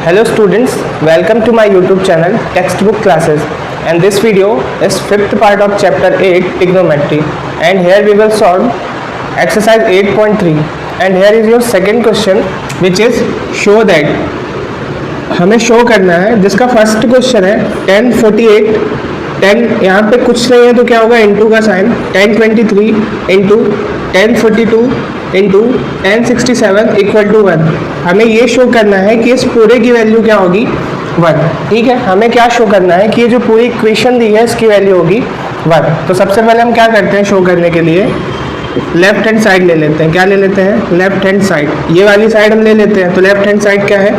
Hello students, welcome to my YouTube channel Textbook Classes, and this video is fifth part of chapter 8 Trigonometry, and here we will solve exercise 8.3, and here is your second question which is show that. हमें show करना है जिसका first question है 1048 10 यहाँ पे कुछ नहीं है तो क्या होगा इनटू का sine 1023 into 1042 into 1067 equal to 1। हमें ये शो करना है कि इस पूरे की वैल्यू क्या होगी 1। ठीक है, हमें क्या शो करना है कि ये जो पूरी इक्वेशन दी है इसकी वैल्यू होगी 1। तो सबसे पहले हम क्या करते हैं शो करने के लिए लेफ्ट हैंड साइड ले लेते हैं। क्या ले लेते हैं? लेफ्ट हैंड साइड, ये वाली साइड हम ले लेते हैं। तो लेफ्ट हैंड साइड क्या है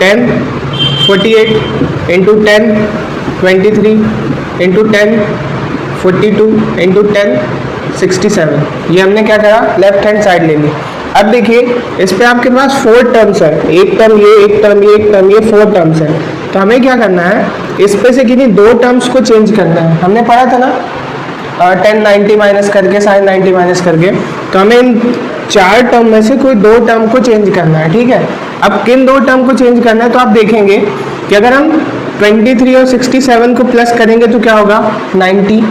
1048 इंटू 1023 इंटू 1042 इंटू 1067, ये हमने क्या करा लेफ्ट हैंड साइड ले ली। अब देखिए इस पे आपके पास 4 टर्म्स है, एक टर्म ये, एक टर्म ये, एक टर्म ये, 4 टर्म्स है। तो हमें क्या करना है इस पे से किन्हीं 2 टर्म्स को चेंज करना है। हमने पढ़ा था ना 1090 माइनस करके साइन 90 माइनस करके, तो हमें इन 4 टर्म में से कोई 2 टर्म को चेंज करना है। ठीक है, अब किन 2 टर्म को चेंज करना है तो आप देखेंगे कि अगर हम 23 और 67 को प्लस करेंगे तो क्या होगा 90,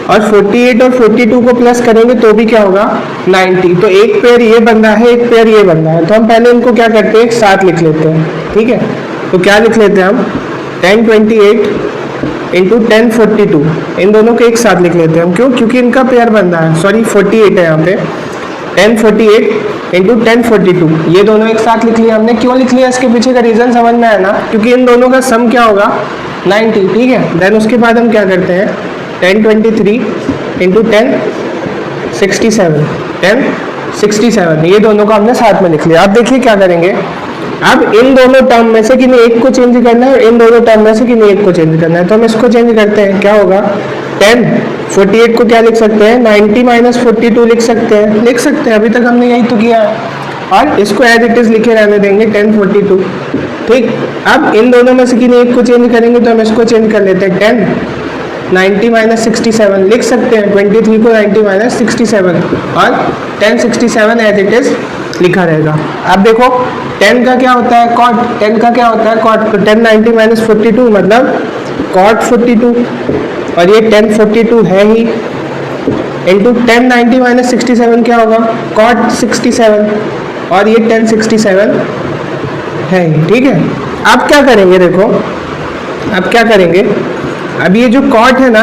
और 48 और 42 को प्लस करेंगे तो भी क्या होगा 90। तो एक पेयर ये बन रहा है, एक पेयर ये बन रहा है। तो हम पहले इनको क्या करते हैं एक साथ लिख लेते हैं। ठीक है, तो क्या लिख लेते हैं हम 1028 इंटू 1042, इन दोनों को एक साथ लिख लेते हैं हम। क्यों? क्योंकि इनका पेयर बन रहा है, सॉरी 48 है यहाँ पे। 1048 इंटू 1042, ये दोनों एक साथ लिख लिया हमने। क्यों लिख लिया इसके पीछे का रीज़न समझ में आया ना, क्योंकि इन दोनों का सम क्या होगा 90। ठीक है, देन उसके बाद हम क्या करते हैं 1023 इंटू 1067 ये दोनों को हमने साथ में लिख लिया। अब देखिए क्या करेंगे, अब इन दोनों टर्म में से किन्हीं एक को चेंज करना है और इन दोनों टर्म में से किन्हीं एक को चेंज करना है। तो हम इसको चेंज करते हैं, क्या होगा 1048 को क्या लिख सकते हैं 90 माइनस 42 लिख सकते हैं। अभी तक हमने यही तो किया है, और इसको एज इट इज लिखे रहने देंगे 1042। ठीक, अब इन दोनों में से किन्हीं एक को चेंज करेंगे तो हम इसको चेंज कर लेते हैं 90 माइनस 67 लिख सकते हैं, 23 को 90 माइनस 67 और 1067 एज इट इज लिखा रहेगा। अब देखो 10 का क्या होता है कॉट, 10 का क्या होता है कॉट, तो 10 90 माइनस 42 मतलब कॉट 42, और ये 1042 है ही, इंटू 10 90 माइनस 67 क्या होगा कॉट 67, और ये 1067 है ही। ठीक है, अब क्या करेंगे देखो, अब क्या करेंगे, अब ये जो कॉट है ना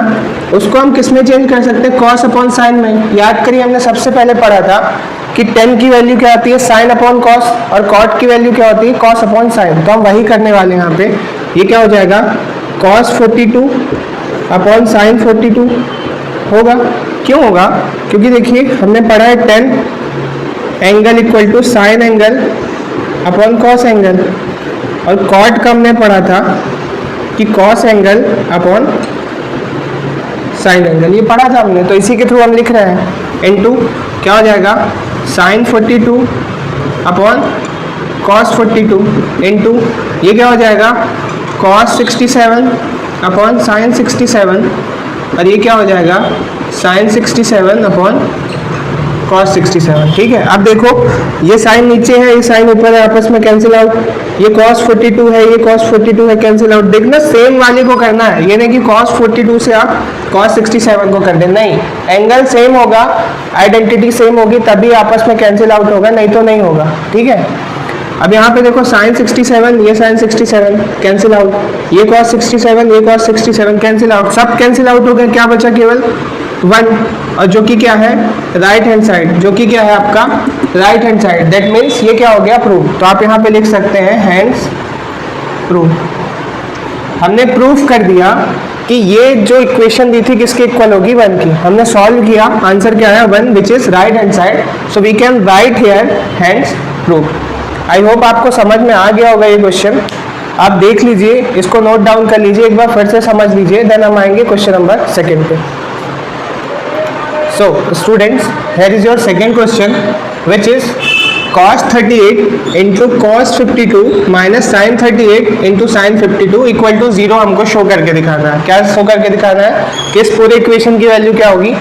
उसको हम किस में चेंज कर सकते हैं कॉस अपॉन साइन में। याद करिए हमने सबसे पहले पढ़ा था कि 10 की वैल्यू क्या आती है साइन अपॉन कॉस, और कॉट की वैल्यू क्या होती है कॉस अपॉन साइन। तो हम वही करने वाले हैं यहाँ पे। ये क्या हो जाएगा कॉस 42 अपॉन साइन 42 होगा। क्यों होगा? क्योंकि देखिए हमने पढ़ा है 10 angle equal to sine angle upon cos angle, और कॉट का हमने पढ़ा था कि cos angle upon sine angle, ये पढ़ा था हमने। तो इसी के थ्रू हम लिख रहे हैं इनटू क्या हो जाएगा साइन 42 अपॉन कॉस 42 इंटू ये क्या हो जाएगा कॉस 67 अपॉन साइन 67, और ये क्या हो जाएगा साइन 67 अपॉन कॉस 67। ठीक है, अब देखो ये साइन नीचे है, ये साइन ऊपर है, आपस में कैंसिल आउट। ये cos 42 है, ये cos 42 है, कैंसिल आउट। देखना सेम वाले को करना है, ये नहीं कि cos 42 से आप cos 67 को कर दें, नहीं, एंगल सेम होगा, आइडेंटिटी सेम होगी तभी आपस में कैंसिल आउट होगा, नहीं तो नहीं होगा। ठीक है, अब यहाँ पे देखो साइन 67, ये साइन 67 कैंसिल आउट, ये cos 67, ये cos 67 कैंसिल आउट, सब कैंसिल आउट हो गए। क्या बचा केवल 1, और जो कि क्या है राइट हैंड साइड, जो कि क्या है आपका right hand side. That means ये क्या हो गया प्रूव। तो आप यहाँ पे लिख सकते हैं हैंड्स प्रूव। हमने प्रूफ कर दिया कि ये जो इक्वेशन दी थी किसके इक्वल होगी 1 की। हमने सॉल्व किया, आंसर क्या है 1 which is right hand side. So we can write here hands prove. I hope आपको समझ में आ गया होगा ये क्वेश्चन। आप देख लीजिए, इसको नोट डाउन कर लीजिए, एक बार फिर से समझ लीजिए, देन हम आएंगे क्वेश्चन नंबर 2 पे। So students, here is your second question which is cos 38 into cos 52 minus sin 38 into sin 52 equal to 0 हमको शो करके दिखाना है। क्या शो करके दिखाना है कि इस पूरे इक्वेशन की वैल्यू क्या होगी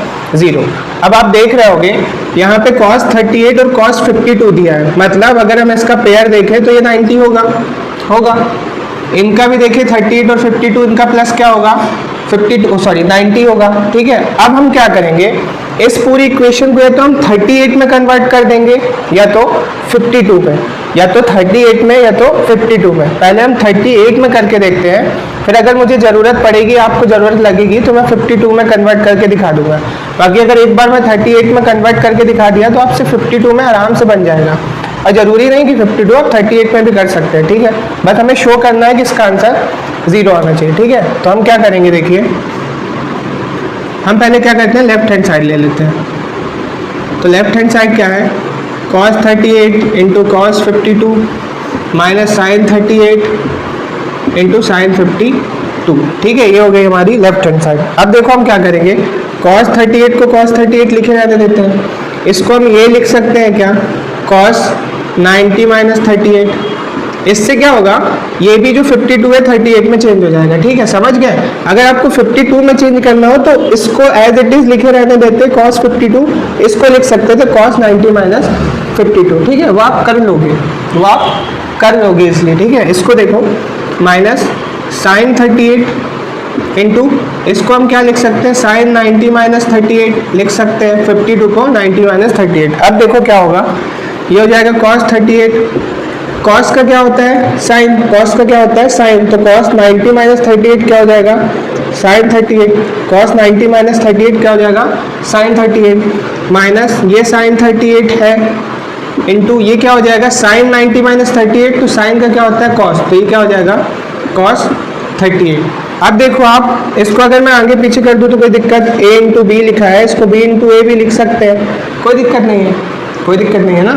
0। अब आप देख रहे होगे यहाँ पे cos 38 और cos 52 दिया है, मतलब अगर हम इसका पेयर देखें तो ये 90 होगा। होगा। इनका भी देखिए 38 और 52, इनका प्लस क्या होगा 90 होगा। ठीक है, अब हम क्या करेंगे, इस पूरी इक्वेशन को या तो हम 38 में कन्वर्ट कर देंगे या तो 52 में, या तो 38 में या तो 52 में। पहले हम 38 में करके देखते हैं, फिर अगर मुझे ज़रूरत पड़ेगी, आपको ज़रूरत लगेगी तो मैं 52 में कन्वर्ट करके दिखा दूंगा। बाकी अगर एक बार मैं 38 में कन्वर्ट करके दिखा दिया तो आपसे 52 में आराम से बन जाएगा। और ज़रूरी नहीं कि 52 आप 38 में भी कर सकते हैं। ठीक है, बस हमें शो करना है कि इसका आंसर 0 आना चाहिए। ठीक है, तो हम क्या करेंगे, देखिए हम पहले क्या करते हैं, लेफ्ट हैंड साइड ले लेते हैं। तो लेफ्ट हैंड साइड क्या है, cos 38 into cos 52 minus sine 38 into sine 52। ठीक है, ये हो गई हमारी लेफ्ट हैंड साइड। अब देखो हम क्या करेंगे, cos 38 को cos 38 लिखे रहने देते हैं। इसको हम ये लिख सकते हैं क्या, cos 90 माइनस 38। इससे क्या होगा, ये भी जो 52 है 38 में चेंज हो जाएगा। ठीक है, समझ गए। अगर आपको 52 में चेंज करना हो तो इसको एज इट इज लिखे रहने देते, cos 52, इसको लिख सकते थे cos 90 माइनस 52। ठीक है, वो आप कर लोगे, इसलिए। ठीक है, इसको देखो माइनस साइन 38 इंटू, इसको हम क्या लिख सकते हैं, साइन 90 माइनस 38 लिख सकते हैं, 52 को 90 माइनस 38। अब देखो क्या होगा, ये हो जाएगा cos 38, cos का क्या होता है साइन, cos का क्या होता है साइन, तो cos 90 माइनस 38 क्या हो जाएगा साइन 38, cos 90 माइनस 38 क्या हो जाएगा साइन 38, माइनस ये साइन 38 है इंटू ये क्या हो जाएगा साइन 90 माइनस 38, तो साइन का क्या होता है cos, तो ये क्या हो जाएगा cos 38। अब देखो आप इसको अगर मैं आगे पीछे कर दूं तो कोई दिक्कत, a इंटू बी लिखा है, इसको b इंटू ए भी लिख सकते हैं, कोई दिक्कत नहीं है ना।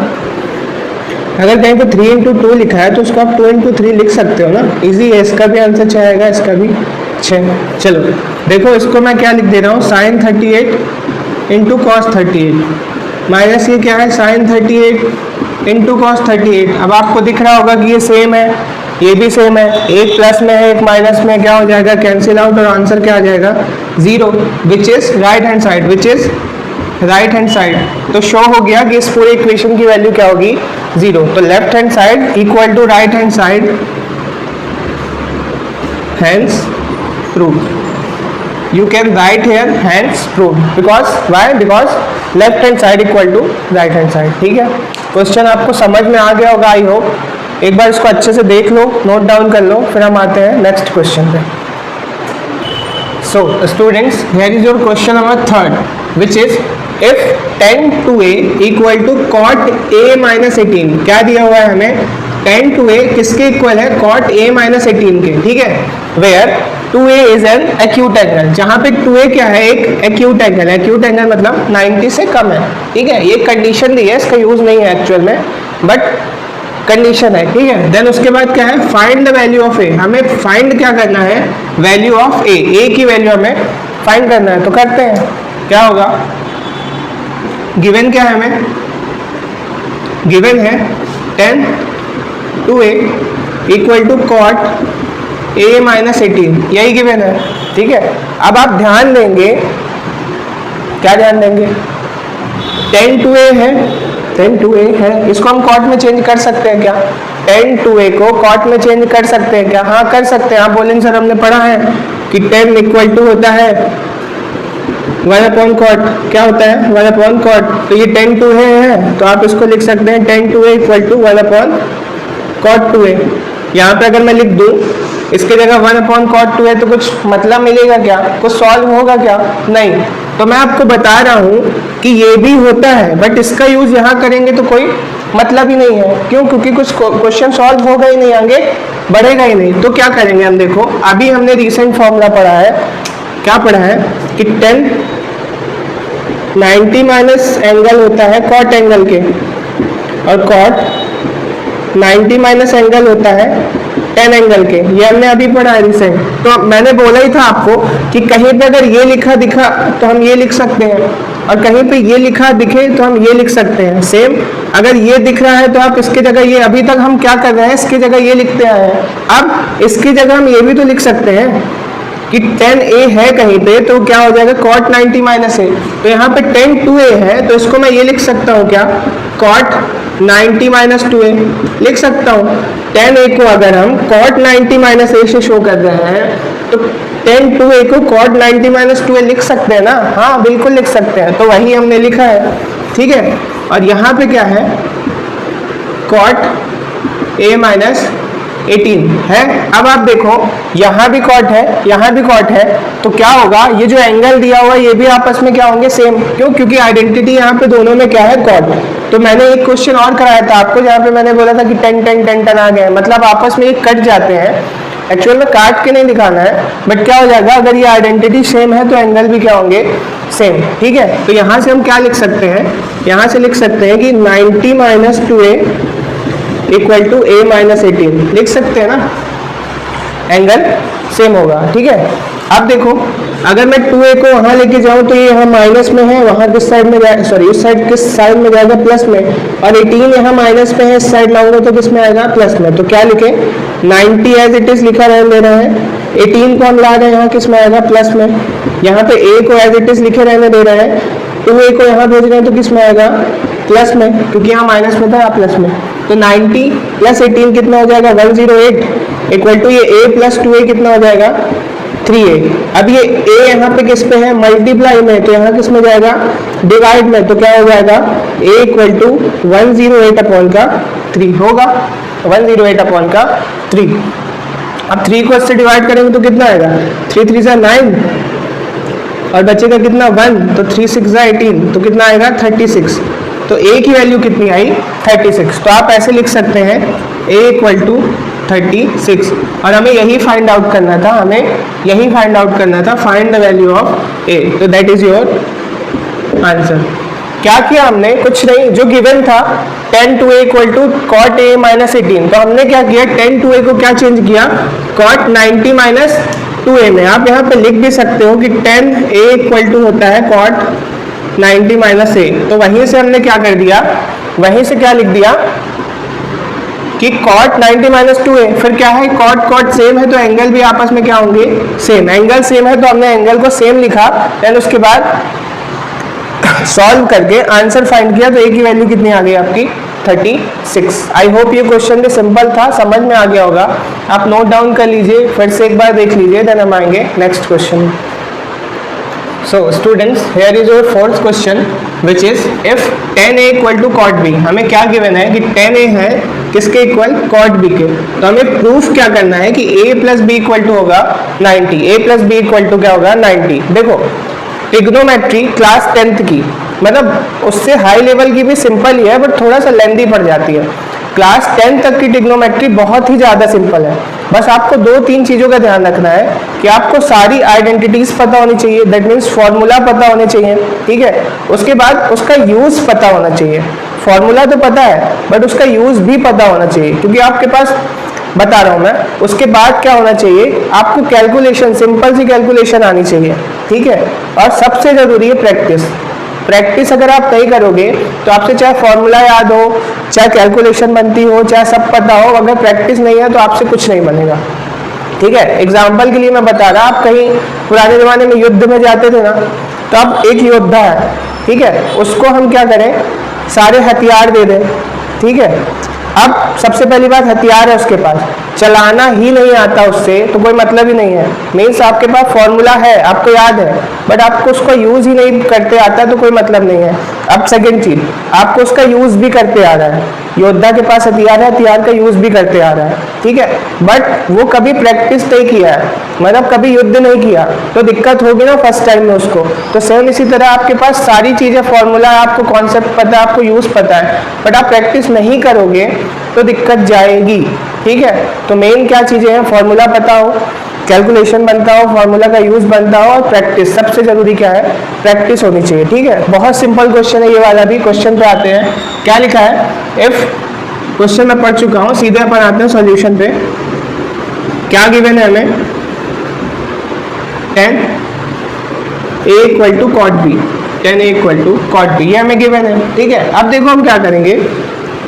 अगर कहीं पे 3 इंटू 2 लिखा है तो उसको आप 2 इंटू 3 लिख सकते हो ना, इजी है। इसका भी आंसर 6 आएगा, इसका भी 6। चलो देखो, इसको मैं क्या लिख दे रहा हूँ, साइन 38 इंटू कॉस 38 माइनस ये क्या है साइन 38 इंटू कॉस 38। अब आपको दिख रहा होगा कि ये सेम है, ये भी सेम है, एक प्लस में है एक माइनस में, क्या हो जाएगा कैंसिल आउट, और आंसर क्या आ जाएगा 0, विच इज राइट हैंड साइड, तो शो हो गया कि इस पूरे इक्वेशन की वैल्यू क्या होगी 0। तो left hand side equal to right hand side, hence proved। You can write here hence proved, because left hand side equal to right hand side। ठीक है, क्वेश्चन आपको समझ में आ गया होगा आई होप। एक बार इसको अच्छे से देख लो, नोट डाउन कर लो, फिर हम आते हैं नेक्स्ट क्वेश्चन पे। So students, here is your question number 3rd, which is if tan 2a equal to cot a minus 18। क्या दिया हुआ है हमें, tan 2a किसके इक्वल है, cot a minus 18 के। ठीक है, where 2a is an acute angle, जहाँ पे 2a क्या है, एक acute angle है। acute angle मतलब 90 से कम है। ठीक है, ये कंडीशन दी है, इसका यूज नहीं है एक्चुअल में, बट कंडीशन है। ठीक है, देन उसके बाद क्या है, फाइंड द वैल्यू ऑफ ए। हमें फाइंड क्या करना है, वैल्यू ऑफ ए की वैल्यू हमें फाइंड करना है। तो करते हैं, क्या होगा, गिवन क्या है हमें, गिवन है tan 2a equal to cot a minus 18, यही गिवन है। ठीक है, अब आप ध्यान देंगे, क्या ध्यान देंगे, tan 2a है, इसको हम कॉट में चेंज कर सकते हैं क्या, tan 2a को कॉट में चेंज कर सकते हैं क्या, हाँ कर सकते हैं। आप बोलेंगे सर हमने पढ़ा है कि tan इक्वल टू होता है 1 अपॉन कॉट, क्या होता है 1 अपॉन कॉट, तो ये tan 2a है, तो आप इसको लिख सकते हैं tan 2a equal to 1 upon cot 2a। यहाँ पे अगर मैं लिख दूँ इसकी जगह 1 अपॉन कॉट 2a, तो कुछ मतलब मिलेगा क्या, कुछ सॉल्व होगा क्या, नहीं। तो मैं आपको बता रहा हूँ कि ये भी होता है, बट इसका यूज यहाँ करेंगे तो कोई मतलब ही नहीं है। क्यों, क्योंकि कुछ क्वेश्चन सॉल्व होगा ही नहीं, आगे बढ़ेगा ही नहीं। तो क्या करेंगे हम, देखो अभी हमने रिसेंट फॉर्मूला पढ़ा है, क्या पढ़ा है कि tan 90 माइनस एंगल होता है कॉट एंगल के, और कॉट 90 माइनस एंगल होता है tan एंगल के, ये हमने अभी पढ़ा है रिसेंट। तो मैंने बोला ही था आपको कि कहीं पे अगर ये लिखा दिखा तो हम ये लिख सकते हैं, और कहीं पे ये लिखा दिखे तो हम ये लिख सकते हैं। सेम अगर ये दिख रहा है तो आप इसकी जगह ये, अभी तक हम क्या कर रहे हैं, इसकी जगह ये लिखते आए हैं, अब इसकी जगह हम ये भी तो लिख सकते हैं कि tan a है कहीं पे, तो क्या हो जाएगा cot 90 माइनस a। तो यहाँ पे tan 2a है, तो इसको मैं ये लिख सकता हूँ क्या, cot 90 माइनस 2a लिख सकता हूँ। tan a को अगर हम cot 90 माइनस a से शो कर रहे हैं तो tan 2a को cot 90 माइनस 2a लिख सकते हैं ना? हाँ बिल्कुल लिख सकते हैं, तो वही हमने लिखा है, ठीक है। और यहाँ पे क्या है, cot a माइनस 18 है। अब आप देखो यहाँ भी कॉट है, यहाँ भी कॉट है, तो क्या होगा, ये जो एंगल दिया हुआ है ये भी आपस में क्या होंगे, सेम। क्यों? क्योंकि आइडेंटिटी यहाँ पे दोनों में क्या है, कॉट। तो मैंने एक क्वेश्चन और कराया था आपको जहाँ पे मैंने बोला था कि 10 10 10 10 आ गए, मतलब आपस में ये कट जाते हैं। एक्चुअल में काट के नहीं दिखाना है, बट क्या हो जाएगा, अगर ये आइडेंटिटी सेम है तो एंगल भी क्या होंगे, सेम, ठीक है। तो यहाँ से हम क्या लिख सकते हैं, यहाँ से लिख सकते हैं कि 90 minus 2a equal to a minus 18 लिख सकते हैं ना, एंगल सेम होगा, ठीक है। अब देखो अगर मैं 2a को वहां लेके जाऊं तो ये यहाँ माइनस में है, वहां किस साइड में जाएगा, सॉरी इस साइड किस साइड में जाएगा, प्लस में, और 18 यहाँ माइनस में है, इस साइड लाऊंगा तो किस में आएगा, प्लस में। तो क्या लिखे, 90 एज इट इज लिखा रहने दे रहे हैं, 18 को हम ला रहे हैं यहाँ किस में आएगा, प्लस में। यहाँ पे a को एज इट इज लिखे रहने दे रहे हैं, 2a को यहाँ भेज रहे हैं तो किस में आएगा, प्लस में, क्योंकि यहाँ माइनस में था यहाँ प्लस में। तो 90 प्लस 18 कितना हो जाएगा, 108 इक्वल टू ये a प्लस 2a कितना हो जाएगा, 3a। अब ये a यहाँ पे किस पे है, मल्टीप्लाई में, तो यहाँ किस में जाएगा, डिवाइड में, तो क्या हो जाएगा, a इक्वल टू 108 अपॉन का 3 होगा, 108 अपॉन का 3। अब 3 को इससे डिवाइड करेंगे तो कितना आएगा, 3 3 जा 9 और बचेगा कितना 1, तो 3 6 जा 18, तो कितना आएगा 36। तो a की वैल्यू कितनी आई, 36। तो आप ऐसे लिख सकते हैं a इक्वल टू 36, और हमें यही फाइंड आउट करना था, find the value of a। तो दैट इज योर आंसर। क्या किया हमने, कुछ नहीं, जो गिवन था tan 2a equal to cot a minus 18, तो हमने क्या किया, tan 2a को क्या चेंज किया, cot 90 माइनस 2a में। आप यहाँ पे लिख भी सकते हो कि tan a इक्वल टू होता है cot 90 माइनस a। तो वहीं से हमने क्या कर दिया, वहीं से क्या लिख दिया कि cot 90 माइनस 2a, फिर क्या है, cot सेम है तो एंगल भी आपस में क्या होंगे, सेम। एंगल सेम है तो हमने एंगल को सेम लिखा, देन उसके बाद सॉल्व करके आंसर फाइंड किया, तो a की वैल्यू कितनी आ गई आपकी, 36। आई होप ये क्वेश्चन भी सिंपल था, समझ में आ गया होगा। आप नोट डाउन कर लीजिए, फिर से एक बार देख लीजिए, देन हम आएंगे next question. So students, here is your fourth question, which is if tan a equal to cot b, हमें क्या गिवन है कि tan a है किसके इक्वल, cot b के। तो हमें प्रूफ क्या करना है कि a plus B equal to होगा 90, a plus B equal to क्या होगा 90। देखो ट्रिग्नोमेट्री क्लास 10th की, मतलब उससे हाई लेवल की भी सिंपल ही है, बट थोड़ा सा लेंदी पड़ जाती है। क्लास 10 तक की ट्रिग्नोमेट्री बहुत ही ज़्यादा सिंपल है। बस आपको 2-3 चीज़ों का ध्यान रखना है कि आपको सारी आइडेंटिटीज पता होनी चाहिए, दैट मीन्स फॉर्मूला पता होने चाहिए, ठीक है। उसके बाद उसका यूज़ पता होना चाहिए। फॉर्मूला तो पता है बट उसका यूज़ भी पता होना चाहिए, क्योंकि आपके पास, बता रहा हूँ मैं, उसके बाद क्या होना चाहिए, आपको कैलकुलेशन, सिंपल सी कैलकुलेशन आनी चाहिए, ठीक है। और सबसे ज़रूरी है प्रैक्टिस। प्रैक्टिस अगर आप नहीं करोगे तो आपसे चाहे फॉर्मूला याद हो, चाहे कैलकुलेशन बनती हो, चाहे सब पता हो, अगर प्रैक्टिस नहीं है तो आपसे कुछ नहीं बनेगा, ठीक है। एग्जाम्पल के लिए मैं बता रहा, आप कहीं पुराने ज़माने में युद्ध में जाते थे ना, तो अब एक योद्धा है, ठीक है, उसको हम क्या करें, सारे हथियार दे दें, ठीक है। अब सबसे पहली बात, हथियार है उसके पास, चलाना ही नहीं आता उससे तो कोई मतलब ही नहीं है। मीन्स आपके पास फॉर्मूला है, आपको याद है, बट आपको उसका यूज़ ही नहीं करते आता तो कोई मतलब नहीं है। अब सेकंड चीज, आपको उसका यूज़ भी करते आ रहा है, योद्धा के पास हथियार है, हथियार का यूज़ भी करते आ रहा है, ठीक है, बट वो कभी प्रैक्टिस नहीं किया है, मतलब कभी युद्ध नहीं किया, तो दिक्कत होगी ना फर्स्ट टाइम में उसको। तो सेम इसी तरह आपके पास सारी चीज़ें, फॉर्मूला, आपको कॉन्सेप्ट पता है, आपको यूज़ पता है, बट आप प्रैक्टिस नहीं करोगे तो दिक्कत जाएगी, ठीक है। तो मेन क्या चीज़ें हैं, फॉर्मूला पता हो, कैलकुलेशन बनता हो, फॉर्मूला का यूज़ बनता हो, और प्रैक्टिस। सबसे ज़रूरी क्या है, प्रैक्टिस होनी चाहिए, ठीक है। बहुत सिंपल क्वेश्चन है ये वाला भी। क्वेश्चन पे आते हैं, क्या लिखा है, इफ, क्वेश्चन मैं पढ़ चुका हूँ, सीधे अपन आते हैं सॉल्यूशन पे। क्या गिवन है हमें, tan a equal to cot B, tan a equal to cot B, ये हमें गिवन है, ठीक है। अब देखो हम क्या करेंगे,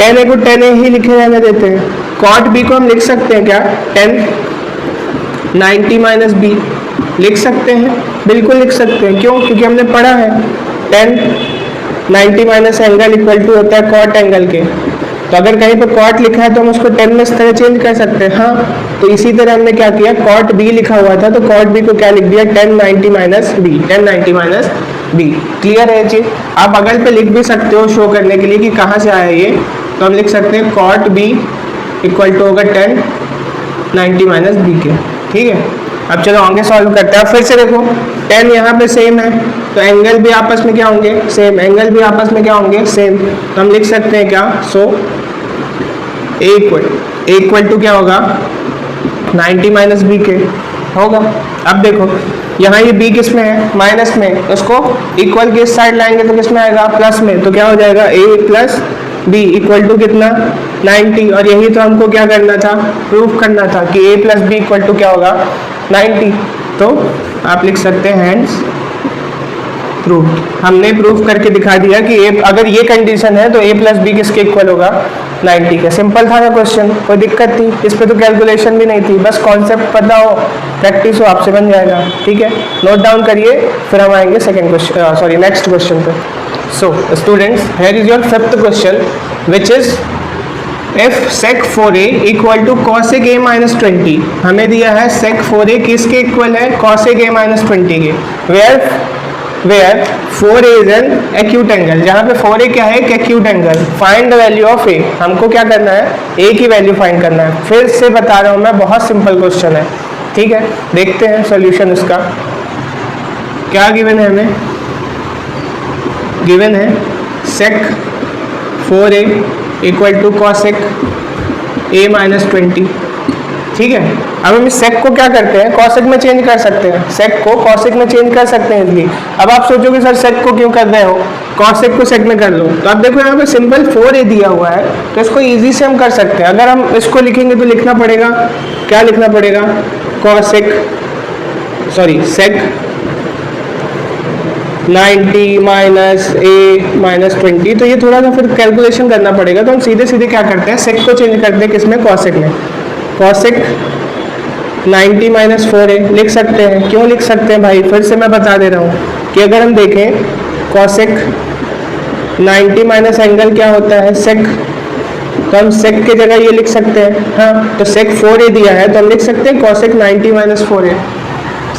tan a को tan a ही लिखे रहने देते हैं, cot b को हम लिख सकते हैं क्या, tan 90 माइनस बी लिख सकते हैं, बिल्कुल लिख सकते हैं। क्यों, क्योंकि हमने पढ़ा है tan 90 minus angle equal to होता है cot एंगल के, तो अगर कहीं पे कॉट लिखा है तो हम उसको 10 में इस तरह चेंज कर सकते हैं। हाँ, तो इसी तरह हमने क्या किया, कॉट बी लिखा हुआ था तो कॉट बी को क्या लिख दिया, 1090 minus B, 1090 minus B. Clear है ये चीज? आप बगल पे लिख भी सकते हो शो करने के लिए कि कहाँ से आया ये, तो हम लिख सकते हैं कॉट बी इक्वल टू होगा 1090 माइनस बी के। ठीक है, अब चलो आगे सॉल्व करते हैं। फिर से देखो 10 यहाँ पे सेम है तो एंगल भी आपस में क्या होंगे, सेम, एंगल भी आपस में क्या होंगे, सेम। तो हम लिख सकते हैं क्या, सो ए इक्वल टू क्या होगा, 90 माइनस बी के होगा। अब देखो यहाँ ये b किस में है, माइनस में, उसको इक्वल के इस साइड लाएंगे तो किस में आएगा, प्लस में। तो क्या हो जाएगा, a plus B equal to कितना, 90। और यही तो हमको क्या करना था, प्रूफ करना था कि a plus B equal to क्या होगा, 90। तो आप लिख सकते हैं हैंड्स प्रूफ। हमने प्रूफ करके दिखा दिया कि a, अगर ये कंडीशन है तो a प्लस बी किसके इक्वल होगा, 90 का। सिंपल था ना क्वेश्चन, कोई दिक्कत थी इस पे, तो कैलकुलेशन भी नहीं थी, बस कॉन्सेप्ट पता हो, प्रैक्टिस हो, आपसे बन जाएगा। ठीक है, नोट डाउन करिए, फिर हम आएंगे second question, sorry next question पे। So students, here is your fifth question which is if sec 4a equal to cosec a minus 20। हमें दिया है sec 4a किसके इक्वल है, cosec a माइनस 20 के। where 4a is an acute angle, जहाँ पे 4a क्या है, एक acute angle। find the value of a, हमको क्या करना है, a की वैल्यू फाइंड करना है। फिर से बता रहा हूँ मैं, बहुत सिंपल क्वेश्चन है। ठीक है, देखते हैं सॉल्यूशन इसका। क्या गिवन है हमें, गिवन है sec 4a equal to cosec a minus 20। ठीक है, अब हम इस सेक को क्या करते हैं, cosec में चेंज कर सकते हैं, सेक को cosec में चेंज कर सकते हैं इजली। अब आप सोचोगे सर सेक को क्यों कर रहे हो, cosec को सेक में कर लो। तो आप देखो यहाँ पे सिंपल 4a दिया हुआ है तो इसको इजी से हम कर सकते हैं। अगर हम इसको लिखेंगे तो लिखना पड़ेगा, क्या लिखना पड़ेगा, सेक 90 माइनस a माइनस 20। तो ये थोड़ा सा फिर कैलकुलेशन करना पड़ेगा, तो हम सीधे सीधे क्या करते हैं, सेक को चेंज करते हैं किसमें, cosec में। cosec 90 माइनस 4a लिख सकते हैं। क्यों लिख सकते हैं भाई, फिर से मैं बता दे रहा हूँ कि अगर हम देखें cosec 90 माइनस एंगल क्या होता है, सेक, तो हम सेक की जगह ये लिख सकते हैं। हाँ, तो सेक 4a दिया है तो हम लिख सकते हैं cosec 90 माइनस 4a।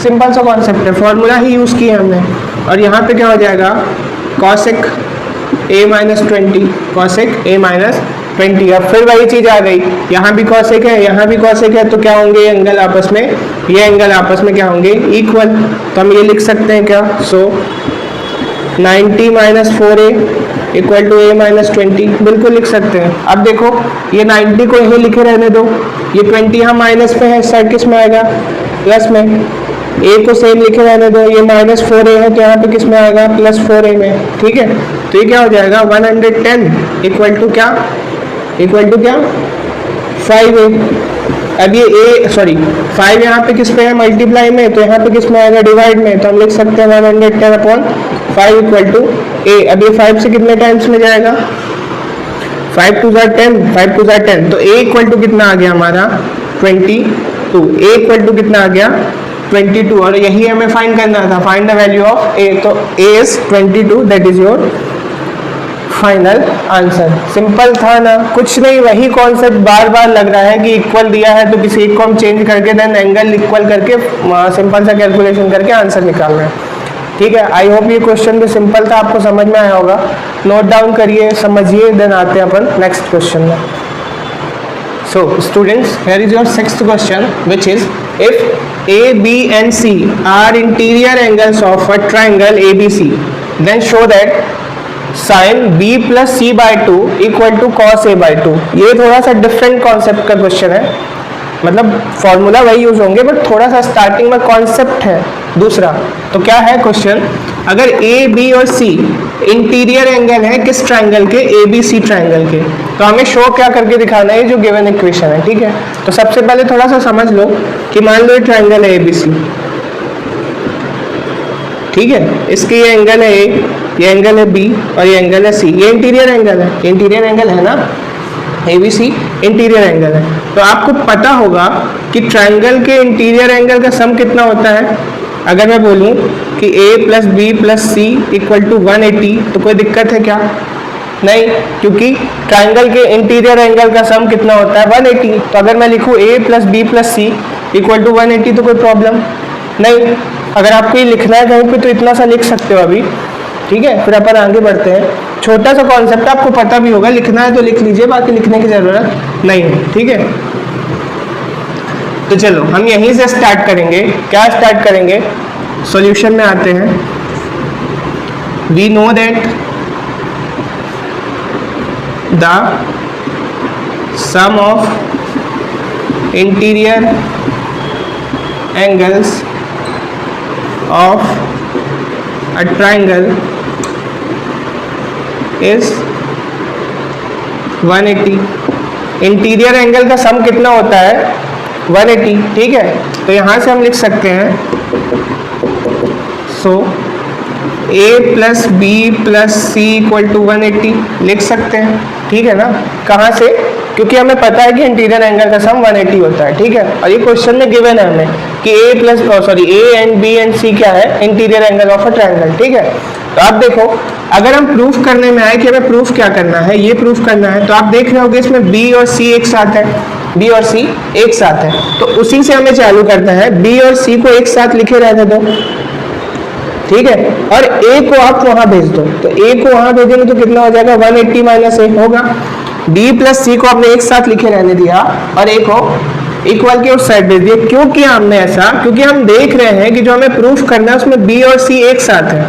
सिंपल सा कॉन्सेप्ट है, फॉर्मूला ही यूज़ किया हमने। और यहाँ पे क्या हो जाएगा, cosec a minus 20, cosec a minus 20। अब फिर वही चीज़ आ गई, यहाँ भी cosec है, यहाँ भी cosec है, तो क्या होंगे एंगल आपस में, ये एंगल आपस में क्या होंगे, इक्वल। तो हम ये लिख सकते हैं क्या, so 90 minus 4a equal to a minus 20, बिल्कुल लिख सकते हैं। अब देखो ये 90 को यही लिखे रहने दो, ये 20 यहाँ माइनस पे है, इस साइड किस में आएगा, प्लस में। a को सेम लिखे रहने दो, ये माइनस 4a है तो यहाँ पे किस में आएगा, प्लस 4a में। ठीक है, तो ये क्या हो जाएगा, 110 इक्वल टू क्या, इक्वल टू क्या, 5a। अब ये a 5 यहाँ पे किस पे है, मल्टीप्लाई में, तो यहाँ पे किस में आएगा, डिवाइड में। तो हम लिख सकते हैं 110/5 इक्वल टू a। अब ये 5 से कितने टाइम्स में जाएगा, 5 2 10, 5 2 10। तो a इक्वल टू कितना आ गया हमारा, 22। a इक्वल टू कितना आ गया, 22। और यही हमें फाइंड करना था, find the value of a। तो a is 22, that is your final answer. Simple था ना, कुछ नहीं, वही कॉन्सेप्ट बार बार लग रहा है कि इक्वल दिया है तो किसी एक को हम चेंज करके देन एंगल इक्वल करके सिंपल सा कैलकुलेशन करके आंसर निकालना है। ठीक है, आई होप ये क्वेश्चन भी सिंपल था, आपको समझ में आया होगा। नोट डाउन करिए, समझिए, देन आते हैं अपन नेक्स्ट क्वेश्चन में। So students, here is your sixth question, which is if A, B and C are interior angles of a triangle ABC, then show that sin B plus C by 2 equal to cos A by 2। ये थोड़ा सा different concept का question है, मतलब formula वही use होंगे but थोड़ा सा स्टार्टिंग में कॉन्सेप्ट है दूसरा। तो क्या है क्वेश्चन, अगर ए बी और सी इंटीरियर एंगल है किस ट्रायंगल के, ए बी सी ट्रायंगल के, तो हमें शो क्या करके दिखाना है, जो गिवन इक्वेशन है। ठीक है, तो सबसे पहले थोड़ा सा समझ लो कि मान लो ये ट्रायंगल है ए बी सी। ठीक है, इसके ये एंगल है ए, ये एंगल है बी और ये एंगल है सी। ये इंटीरियर एंगल है, इंटीरियर एंगल है ना, ABC इंटीरियर एंगल है। तो आपको पता होगा कि ट्रायंगल के इंटीरियर एंगल का सम कितना होता है। अगर मैं बोलूं कि A plus B plus C equal to 180, तो कोई दिक्कत है क्या, नहीं, क्योंकि ट्राइंगल के इंटीरियर एंगल का सम कितना होता है 180। तो अगर मैं लिखूँ a plus B plus C equal to 180 तो कोई प्रॉब्लम नहीं। अगर आपको ये लिखना है कहीं पे तो इतना सा लिख सकते हो अभी, ठीक है। फिर अपन आगे बढ़ते हैं। छोटा सा कॉन्सेप्ट आपको पता भी होगा, लिखना है तो लिख लीजिए, बाकी लिखने की ज़रूरत नहीं है, ठीक है। तो चलो हम यहीं से स्टार्ट करेंगे। क्या स्टार्ट करेंगे? सॉल्यूशन में आते हैं। We know that the sum of interior angles of a triangle is 180। Interior angle का सम कितना होता है 180, ठीक है। तो यहां से हम लिख सकते हैं so a plus B plus C equal to 180 लिख सकते हैं, ठीक है ना। कहाँ से? क्योंकि हमें पता है कि इंटीरियर एंगल का सम 180 होता है, ठीक है। और ये क्वेश्चन में गिवन है हमें कि a एंड बी एंड सी क्या है, interior angle of a triangle, ठीक है। तो आप देखो, अगर हम प्रूफ करने में आए कि हमें प्रूफ क्या करना है, ये प्रूफ करना है, तो आप देख रहे होगे इसमें b और c एक साथ है, b और c एक साथ है, तो उसी से हमें चालू करना है। b और c को एक साथ लिखे रहने दो, ठीक है, और a को आप वहां भेज दो। तो a को वहां भेजेंगे तो कितना हो जाएगा 180 माइनस a होगा। b प्लस c को आपने एक साथ लिखे रहने दिया और a को इक्वल के उस साइड भेज दिया। क्यों किया हमने ऐसा? क्योंकि हम देख रहे हैं कि जो हमें प्रूफ करना है उसमें b और c एक साथ है।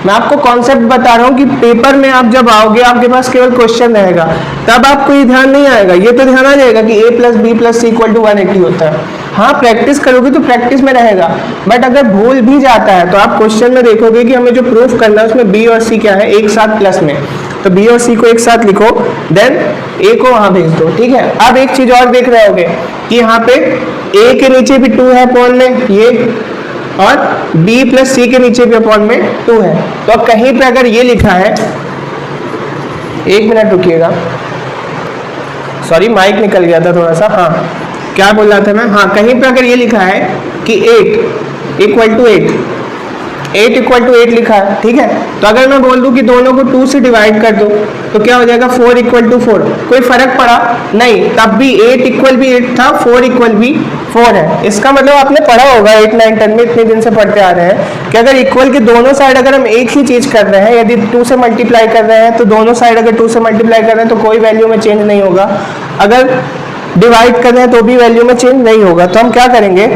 मैं आपको कॉन्सेप्ट बता रहा हूँ कि पेपर में आप जब आओगे आपके पास केवल क्वेश्चन रहेगा, तब आपको ये ध्यान नहीं आएगा, ये तो ध्यान आ जाएगा कि a plus B plus C equal to 180 होता है। हाँ, प्रैक्टिस करोगे तो प्रैक्टिस में रहेगा, बट अगर भूल भी जाता है तो आप क्वेश्चन में देखोगे कि हमें जो प्रूफ करना है उसमें b और c क्या है एक साथ प्लस में, तो b और c को एक साथ लिखो, देन a को वहां भेज दो, ठीक है। अब एक चीज और देख रहे होगे कि यहाँ पे a के नीचे भी 2 है अपॉन में ये, और b प्लस सी के नीचे भी अपॉन में 2 है। तो अब कहीं पे अगर ये लिखा है, एक मिनट रुकिएगा, सॉरी माइक निकल गया था थोड़ा सा। हाँ, क्या बोल रहा था मैं? हाँ, कहीं पे अगर ये लिखा है कि 8 इक्वल टू 8 इक्वल टू 8 लिखा है, ठीक है। तो अगर मैं बोल दूं कि दोनों को 2 से डिवाइड कर दो तो क्या हो जाएगा 4 इक्वल टू 4, कोई फर्क पड़ा नहीं, तब भी 8 इक्वल भी 8 था, 4 इक्वल भी 4 है। इसका मतलब आपने पढ़ा होगा 8, 9, 10 में, इतने दिन से पढ़ते आ रहे हैं कि अगर इक्वल के दोनों साइड अगर हम एक ही चीज कर रहे हैं, यदि 2 से मल्टीप्लाई कर रहे हैं तो दोनों साइड अगर 2 से मल्टीप्लाई कर रहे हैं तो कोई वैल्यू में चेंज नहीं होगा, अगर डिवाइड कर रहे हैं तो भी वैल्यू में चेंज नहीं होगा। तो हम क्या करेंगे,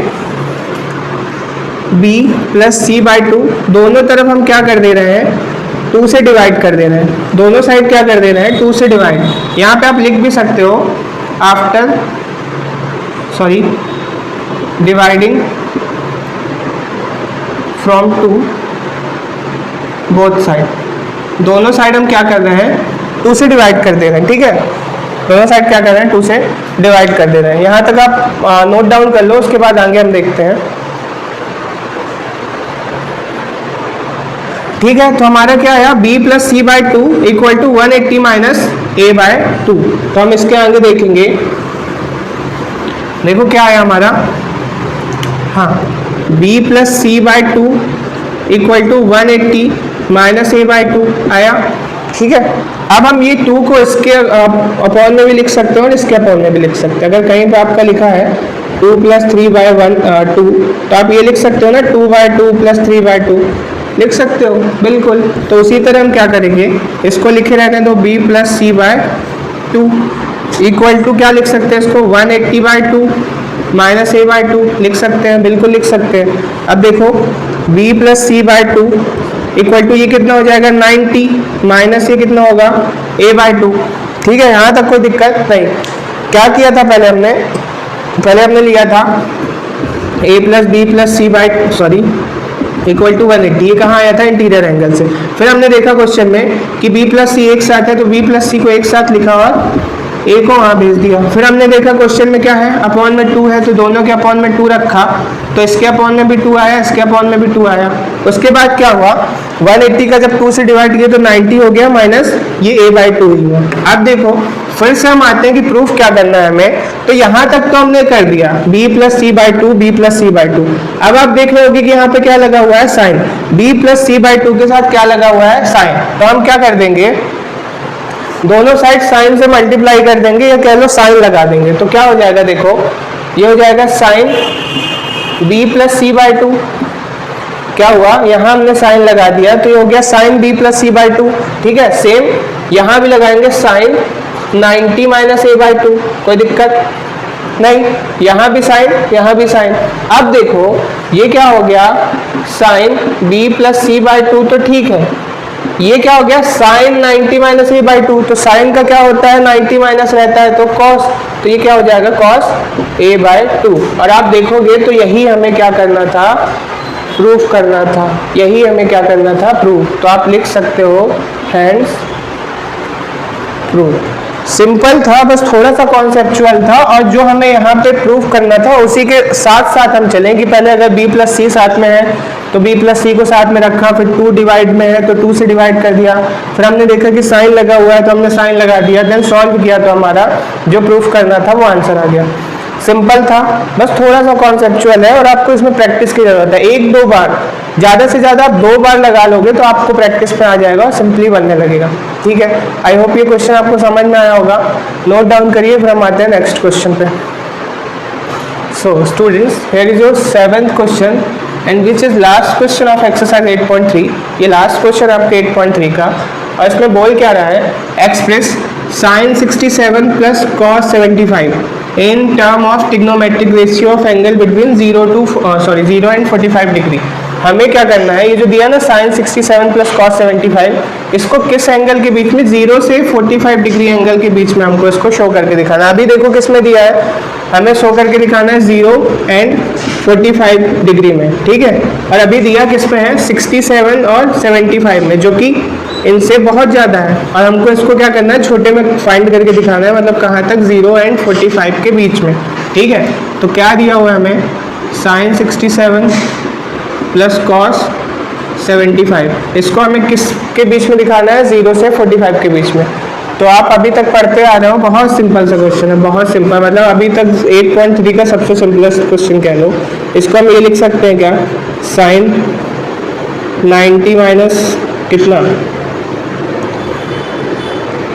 b प्लस सी बाई 2 दोनों तरफ हम क्या कर दे रहे हैं 2 से डिवाइड कर दे रहे हैं, दोनों साइड क्या कर दे रहे हैं 2 से डिवाइड। यहाँ पे आप लिख भी सकते हो after dividing from 2 both side, दोनों साइड हम क्या कर रहे हैं 2 से डिवाइड कर दे रहे हैं, ठीक है। दोनों साइड क्या कर रहे हैं 2 से डिवाइड कर दे रहे हैं। यहाँ तक आप नोट डाउन कर लो, उसके बाद आगे हम देखते हैं, ठीक है। तो हमारा क्या आया b plus C by 2 equal to 180 minus a by 2। तो हम इसके आगे देखेंगे, देखो क्या आया हमारा, हाँ, b plus C by 2 equal to 180 minus a by 2 आया, ठीक है। अब हम ये 2 को इसके अपॉन में भी लिख सकते हैं और इसके अपॉन में भी लिख सकते हैं। अगर कहीं पे आपका लिखा है 2 प्लस 3 बाई 2 तो आप ये लिख सकते हो ना 2 बाई 2 प्लस 3 बाई 2 लिख सकते हो, बिल्कुल। तो उसी तरह हम क्या करेंगे, इसको लिखे रहने दो b plus C by 2 equal to क्या लिख सकते हैं इसको 180 बाई 2 माइनस a बाई 2 लिख सकते हैं, बिल्कुल लिख सकते हैं। अब देखो b plus C by 2 equal to ये कितना हो जाएगा 90 माइनस ये कितना होगा a बाई 2, ठीक है। यहाँ तक कोई दिक्कत नहीं। क्या किया था पहले हमने लिया था a plus B plus C by equal to 180, ये कहाँ आया था इंटीरियर एंगल से। फिर हमने देखा क्वेश्चन में कि b प्लस सी एक साथ है, तो b प्लस सी को एक साथ लिखा और a को वहाँ भेज दिया। फिर हमने देखा क्वेश्चन में क्या है, अपॉन में 2 है, तो दोनों के अपॉन में 2 रखा, तो इसके अपॉन में भी 2 आया, इसके अपॉन में भी 2 आया। उसके बाद क्या हुआ, 180 का जब 2 से डिवाइड किया तो 90 हो गया, माइनस ये a बाई 2 ही हुआ। अब देखो फिर से हम आते हैं कि प्रूफ क्या करना है हमें। तो यहाँ तक तो हमने कर दिया b plus C by 2 b plus C by 2। अब आप देख रहे होगे कि यहाँ पे क्या लगा हुआ है sine, b plus C by 2 के साथ क्या लगा हुआ है साइन। तो हम क्या कर देंगे, दोनों साइड साइन से मल्टीप्लाई कर देंगे या कह लो साइन लगा देंगे, तो क्या हो जाएगा, देखो ये हो जाएगा sine b plus C by two. क्या हुआ, यहाँ हमने साइन लगा दिया तो ये हो गया sine b plus C by two. ठीक है, सेम यहाँ भी लगाएंगे sine 90 minus a by two, कोई दिक्कत नहीं, यहाँ भी साइन यहाँ भी साइन। अब देखो ये क्या हो गया, sine b plus C by two, तो ठीक है, ये क्या हो गया sine 90 minus A by two, तो साइन का क्या होता है 90 माइनस रहता है तो कॉस, तो ये क्या हो जाएगा कॉस ए बाई टू। और आप देखोगे तो यही हमें क्या करना था, प्रूफ करना था, यही हमें क्या करना था, प्रूफ। तो आप लिख सकते हो हैंड्स प्रूफ। सिंपल था, बस थोड़ा सा कॉन्सेप्चुअल था, और जो हमें यहाँ पे प्रूफ करना था उसी के साथ साथ हम चलें कि पहले अगर b प्लस सी साथ में है तो b प्लस सी को साथ में रखा, फिर 2 डिवाइड में है तो 2 से डिवाइड कर दिया, फिर हमने देखा कि साइन लगा हुआ है तो हमने साइन लगा दिया, देन सॉल्व किया तो हमारा जो प्रूफ करना था वो आंसर आ गया। सिंपल था, बस थोड़ा सा कॉन्सेप्चुअल है और आपको इसमें प्रैक्टिस की जरूरत है। एक दो बार, ज़्यादा से ज़्यादा आप 2 बार लगा लोगे तो आपको प्रैक्टिस में आ जाएगा और सिंपली बनने लगेगा। ठीक है, आई होप ये क्वेश्चन आपको समझ में आया होगा। नोट डाउन करिए, फिर हम आते हैं नेक्स्ट क्वेश्चन पे। So students, here is your 7th question and which is last question of exercise 8.3। ये लास्ट क्वेश्चन आपके 8.3 का, और इसमें बोल क्या रहा है, express sine 67 plus cos 75 in term of trigonometric ratio of angle between 0 and 45 degree. हमें क्या करना है, ये जो दिया ना साइन 67 प्लस कॉस 75, इसको किस एंगल के बीच में, 0 से 45 डिग्री एंगल के बीच में हमको इसको शो करके दिखाना है। अभी देखो किस में दिया है, हमें शो करके दिखाना है 0 एंड 45 डिग्री में। ठीक है, और अभी दिया किस में है, 67 और 75 में, जो कि इनसे बहुत ज़्यादा है, और हमको इसको क्या करना है, छोटे में फाइंड करके दिखाना है, मतलब कहाँ तक, 0 एंड 45 के बीच में। ठीक है, तो क्या दिया हुआ है हमें, साइन 67 प्लस कॉस 75, इसको हमें किस के बीच में दिखाना है, 0 से 45 के बीच में। तो आप अभी तक पढ़ते आ रहे हो, बहुत सिंपल सा क्वेश्चन है, बहुत सिंपल, मतलब अभी तक 8.3 का सबसे सिंपलेस्ट क्वेश्चन कह लो। इसको हम ये लिख सकते हैं क्या, साइन 90 माइनस कितना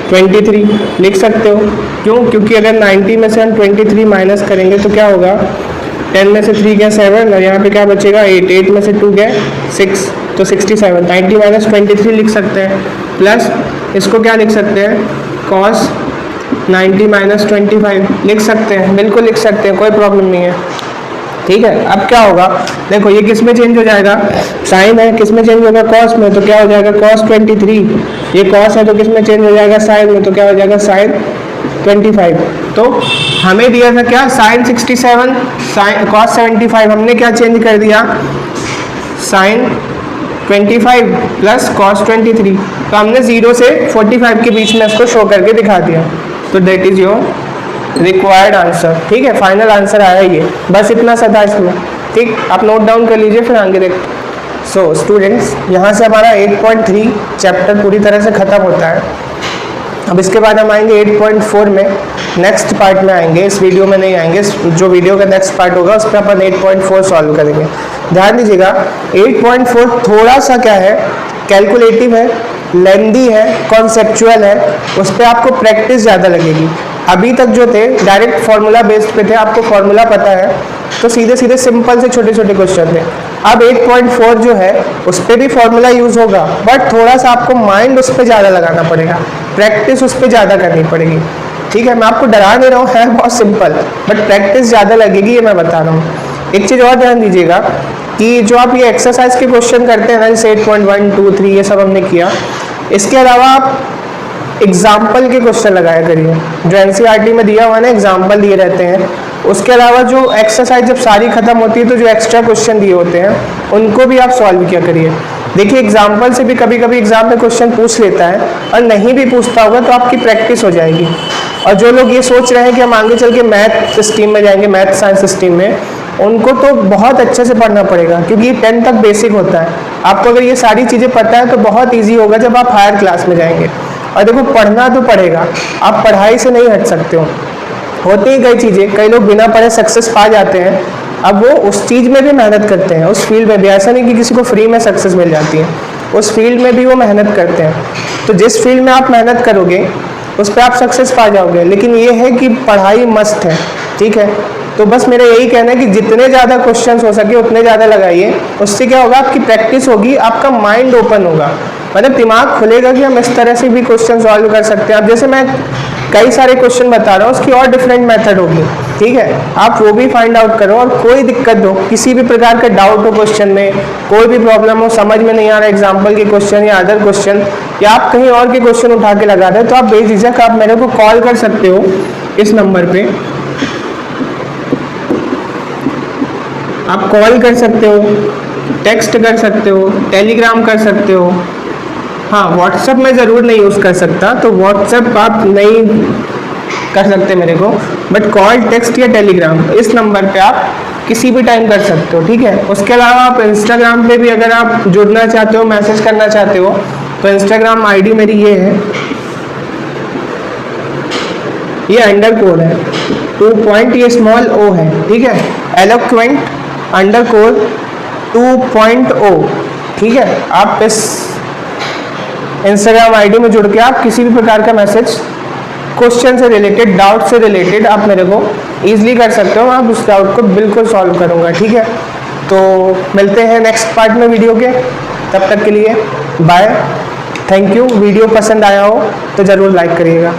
23 लिख सकते हो। क्यों, क्योंकि अगर 90 में से हम 23 माइनस करेंगे तो क्या होगा, 10 में से 3 गया 7, और यहाँ पे क्या बचेगा 8, 8 में से 2 गया 6, तो 67, 90 माइनस 23 लिख सकते हैं, प्लस इसको क्या लिख सकते हैं, कॉस 90 माइनस 25 लिख सकते हैं, बिल्कुल लिख सकते हैं, कोई प्रॉब्लम नहीं है। ठीक है, अब क्या होगा, देखो ये किस में चेंज हो जाएगा, साइन है, किस में चेंज होगा, कॉस में, तो क्या हो जाएगा कॉस 23, ये कॉस है तो किस में चेंज हो जाएगा, साइन में, तो क्या हो जाएगा साइन 25। तो हमें दिया था क्या, साइन 67 साइन कॉस 75, हमने क्या चेंज कर दिया, साइन 25 प्लस कॉस 23, तो हमने 0 से 45 के बीच में इसको शो करके दिखा दिया। तो that is your required answer. ठीक है, फाइनल आंसर आया ये, बस इतना सा था इसमें। ठीक, आप नोट डाउन कर लीजिए, फिर आगे देखते। सो स्टूडेंट्स, यहाँ से हमारा 8.3 चैप्टर पूरी तरह से ख़त्म होता है। अब इसके बाद हम आएंगे 8.4 में, नेक्स्ट पार्ट में आएंगे, इस वीडियो में नहीं आएंगे, जो वीडियो का नेक्स्ट पार्ट होगा उस पर अपन 8.4 सॉल्व करेंगे। ध्यान दीजिएगा, 8.4 थोड़ा सा क्या है, कैलकुलेटिव है, लेंदी है, कॉन्सेप्चुअल है, उस पर आपको प्रैक्टिस ज़्यादा लगेगी। अभी तक जो थे डायरेक्ट फार्मूला बेस्ड पे थे, आपको फार्मूला पता है, तो सीधे सीधे सिंपल से छोटे छोटे क्वेश्चन थे। अब 8.4 जो है उस पर भी फार्मूला यूज़ होगा, बट थोड़ा सा आपको माइंड उस पर ज़्यादा लगाना पड़ेगा, प्रैक्टिस उस पर ज़्यादा करनी पड़ेगी। ठीक है, मैं आपको डरा नहीं रहा हूँ, है बहुत सिंपल, बट प्रैक्टिस ज़्यादा लगेगी, ये मैं बता रहा हूँ। एक चीज़ और ध्यान दीजिएगा कि जो आप ये एक्सरसाइज के क्वेश्चन करते हैं ना, जैसे 8.1, 2, 3 ये सब हमने किया, इसके अलावा आप एग्जाम्पल के क्वेश्चन लगाया करिए, जो एनसीईआरटी में दिया हुआ है ना, एग्जाम्पल दिए रहते हैं। उसके अलावा जो एक्सरसाइज जब सारी खत्म होती है तो जो एक्स्ट्रा क्वेश्चन दिए होते हैं उनको भी आप सॉल्व किया करिए। देखिए, एग्जाम्पल से भी कभी कभी एग्जाम में क्वेश्चन पूछ लेता है, और नहीं भी पूछता होगा तो आपकी प्रैक्टिस हो जाएगी। और जो लोग ये सोच रहे हैं कि हम आगे चल के मैथ स्ट्रीम में जाएंगे, मैथ साइंस स्ट्रीम में, उनको तो बहुत अच्छे से पढ़ना पड़ेगा, क्योंकि 10 तक बेसिक होता है। आपको अगर ये सारी चीज़ें पता है तो बहुत ईजी होगा जब आप हायर क्लास में जाएंगे। और देखो, पढ़ना तो पड़ेगा, आप पढ़ाई से नहीं हट सकते हो। होती ही कई चीज़ें, कई लोग बिना पढ़े सक्सेस पा जाते हैं, अब वो उस चीज़ में भी मेहनत करते हैं, उस फील्ड में भी। ऐसा नहीं कि किसी को फ्री में सक्सेस मिल जाती है, उस फील्ड में भी वो मेहनत करते हैं। तो जिस फील्ड में आप मेहनत करोगे उस पर आप सक्सेस पा जाओगे। लेकिन ये है कि पढ़ाई मस्त है, ठीक है। तो बस मेरा यही कहना है कि जितने ज़्यादा क्वेश्चंस हो सके उतने ज़्यादा लगाइए। उससे क्या होगा, आपकी प्रैक्टिस होगी, आपका माइंड ओपन होगा, मतलब दिमाग खुलेगा कि हम इस तरह से भी क्वेश्चन सॉल्व कर सकते हैं। अब जैसे मैं कई सारे क्वेश्चन बता रहा हूँ, उसकी और डिफरेंट मेथड होगी, ठीक है। आप वो भी फाइंड आउट करो, और कोई दिक्कत हो, किसी भी प्रकार का डाउट हो क्वेश्चन में, कोई भी प्रॉब्लम हो, समझ में नहीं आ रहा एग्जाम्पल के क्वेश्चन या अदर क्वेश्चन, या आप कहीं और के क्वेश्चन उठा के लगा रहे हैं, तो आप बेझिझक आप मेरे को कॉल कर सकते हो इस नंबर पे। आप कॉल कर सकते हो, टेक्स्ट कर सकते हो, टेलीग्राम कर सकते हो। हाँ, व्हाट्सएप मैं ज़रूर नहीं यूज़ कर सकता, तो व्हाट्सएप आप नहीं कर सकते मेरे को, बट कॉल, टेक्स्ट या टेलीग्राम इस नंबर पे आप किसी भी टाइम कर सकते हो, ठीक है। उसके अलावा आप इंस्टाग्राम पे भी अगर आप जुड़ना चाहते हो, मैसेज करना चाहते हो, तो इंस्टाग्राम आईडी मेरी ये है, ये अंडर कोड है 2 पॉइंट, ये स्मॉल ओ है, ठीक है, eloquent_2.o, ठीक है। आप इस इंस्टाग्राम आईडी में जुड़ के आप किसी भी प्रकार का मैसेज, क्वेश्चन से रिलेटेड, डाउट से रिलेटेड आप मेरे को ईजिली कर सकते हो। आप उस डाउट को बिल्कुल सॉल्व करूँगा, ठीक है। तो मिलते हैं नेक्स्ट पार्ट में वीडियो के, तब तक के लिए बाय, थैंक यू। वीडियो पसंद आया हो तो ज़रूर लाइक करिएगा।